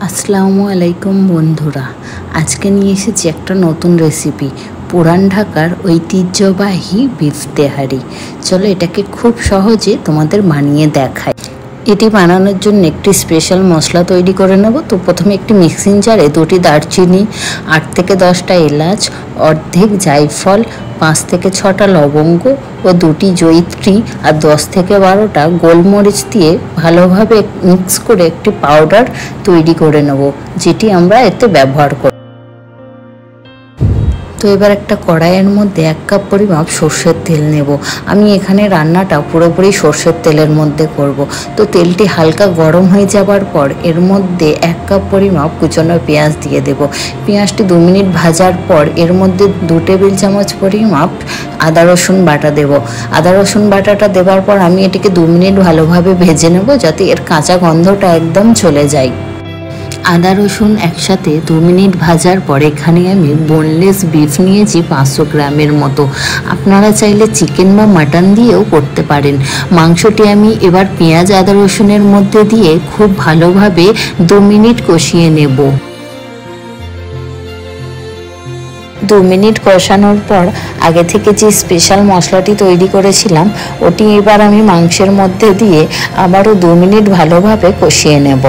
আসসালামু আলাইকুম বন্ধুরা, আজকে নিয়ে এসেছি একটা নতুন রেসিপি, পুরান ঢাকার ঐতিহ্যবাহী বিফ তেহারি। চলো এটাকে খুব সহজে তোমাদের বানিয়ে দেখাই। এটি বানানোর জন্য একটি স্পেশাল মশলা তৈরি করে নেব। তো প্রথমে একটি মিক্সিং জারে 2টি দারচিনি, 8 থেকে 10টা এলাচ, অর্ধেক জায়ফল, 5 থেকে 6টা লবঙ্গ ও 2টি জয়িত্রী আর 10 থেকে 12টা গোলমরিচ দিয়ে ভালোভাবে মিক্স করে একটি পাউডার তৈরি করে নেব, যেটি আমরা এতে ব্যবহার করব। তো এবার একটা কড়াইয়ের মধ্যে 1 কাপ পরিমাপ সর্ষের তেল নেব। আমি এখানে রান্নাটা পুরোপুরি সর্ষের তেলের মধ্যে করব। তো তেলটি হালকা গরম হয়ে যাবার পর এর মধ্যে 1 কাপ পরিমাপ কুচনো পেঁয়াজ দিয়ে দেব। পেঁয়াজটি 2 মিনিট ভাজার পর এর মধ্যে 2 টেবিল চামচ পরিমাপ আদা রসুন বাটা দেব। আদা রসুন বাটাটা দেওয়ার পর আমি এটিকে 2 মিনিট ভালোভাবে ভেজে নেব, যাতে এর কাঁচা গন্ধটা একদম চলে যায়। আদা রসুন একসাথে 2 মিনিট ভাজার পর এখানে আমি বোনলেস বিফ নিয়েছি 500 গ্রামের মতো। আপনারা চাইলে চিকেন বা মাটন দিয়েও করতে পারেন। মাংসটি আমি এবার পেঁয়াজ আদা রসুনের মধ্যে দিয়ে খুব ভালোভাবে 2 মিনিট কষিয়ে নেব। 2 মিনিট কষানোর পর আগে থেকে যে স্পেশাল মশলাটি তৈরি করেছিলাম ওটি এবার আমি মাংসের মধ্যে দিয়ে আবারও 2 মিনিট ভালোভাবে কষিয়ে নেব।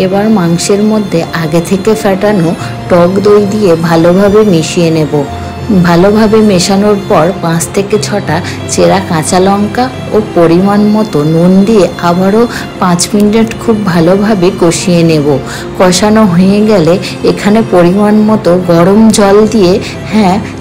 এবার মাংসের মধ্যে আগে থেকে ফেটানো টক দই দিয়ে ভালোভাবে মিশিয়ে নেব। ভালোভাবে মেশানোর পর 5 থেকে 6টা চেরা কাঁচা লঙ্কা ও পরিমাণ মতো নুন দিয়ে আবারও 5 মিনিট খুব ভালোভাবে কষিয়ে নেব। কষানো হয়ে গেলে এখানে পরিমাণ মতো গরম জল দিয়ে,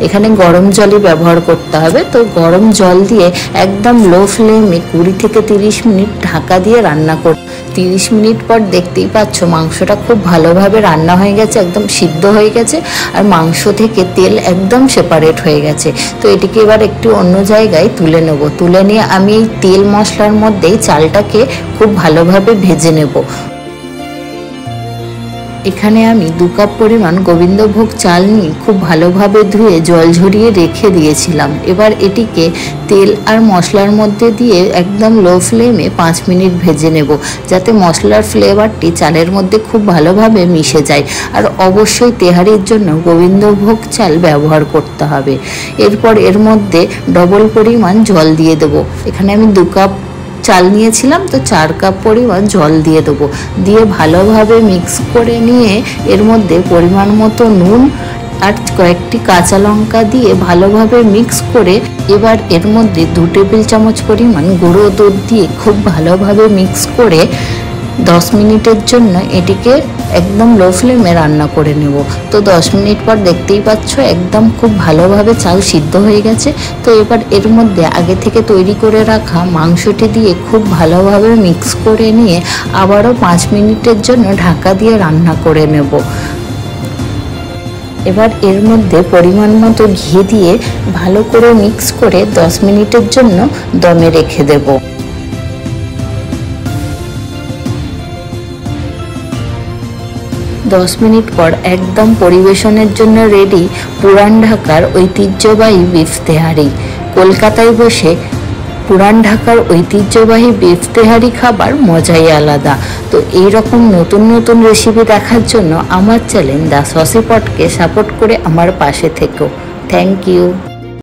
এখানে গরম জলই ব্যবহার করতে হবে। তো গরম জল দিয়ে একদম লো ফ্লেমে 20 থেকে 30 মিনিট ঢাকা দিয়ে রান্না করব। 30 মিনিট পর দেখতেই পাচ্ছ মাংসটা খুব ভালোভাবে রান্না হয়ে গেছে, একদম সিদ্ধ হয়ে গেছে আর মাংস থেকে তেল একদম সেপারেট হয়ে গেছে। তো এটিকে এবার একটু অন্য জায়গায় তুলে নেব। তুলে নিয়ে আমি এই তেল মশলার মধ্যেই চালটাকে খুব ভালোভাবে ভেজে নেব। এখানে আমি 2 কাপ পরিমাণ গোবিন্দভোগ চাল নিয়ে খুব ভালোভাবে ধুয়ে জল ঝরিয়ে রেখে দিয়েছিলাম। এবার এটিকে তেল আর মশলার মধ্যে দিয়ে একদম লো ফ্লেমে 5 মিনিট ভেজে নেব, যাতে মশলার ফ্লেভারটি চালের মধ্যে খুব ভালোভাবে মিশে যায়। আর অবশ্যই তেহারির জন্য গোবিন্দভোগ চাল ব্যবহার করতে হবে। এরপর এর মধ্যে ডবল পরিমাণ জল দিয়ে দেব। এখানে আমি 2 কাপ চাল নিয়েছিলাম, তো 4 কাপ পরিমাণ জল দিয়ে দেবো। দিয়ে ভালোভাবে মিক্স করে নিয়ে এর মধ্যে পরিমাণ মতো নুন আর কয়েকটি কাঁচা লঙ্কা দিয়ে ভালোভাবে মিক্স করে এবার এর মধ্যে 2 টেবিল চামচ পরিমাণ গুঁড়ো দুধ দিয়ে খুব ভালোভাবে মিক্স করে 10 মিনিটের জন্য এটিকে একদম লো ফ্লেমে রান্না করে নেব। তো 10 মিনিট পর দেখতেই পাচ্ছ একদম খুব ভালোভাবে চাল সিদ্ধ হয়ে গেছে। তো এবার এর মধ্যে আগে থেকে তৈরি করে রাখা মাংসটি দিয়ে খুব ভালোভাবে মিক্স করে নিয়ে আবারও 5 মিনিটের জন্য ঢাকা দিয়ে রান্না করে নেব। এবার এর মধ্যে পরিমাণ মতো ঘি দিয়ে ভালো করে মিক্স করে 10 মিনিটের জন্য দমে রেখে দেব। 10 মিনিট পর একদম পরিবেশনের জন্য রেডি পুরান ঢাকার ঐতিহ্যবাহী বিফ তেহারি। কলকাতায় বসে পুরান ঢাকার ঐতিহ্যবাহী বিফ তেহারি খাবার মজাই আলাদা। তো এইরকম নতুন নতুন রেসিপি দেখার জন্য আমার চ্যানেল দ্য সসি পটকে সাপোর্ট করে আমার পাশে থেকো। Thank you.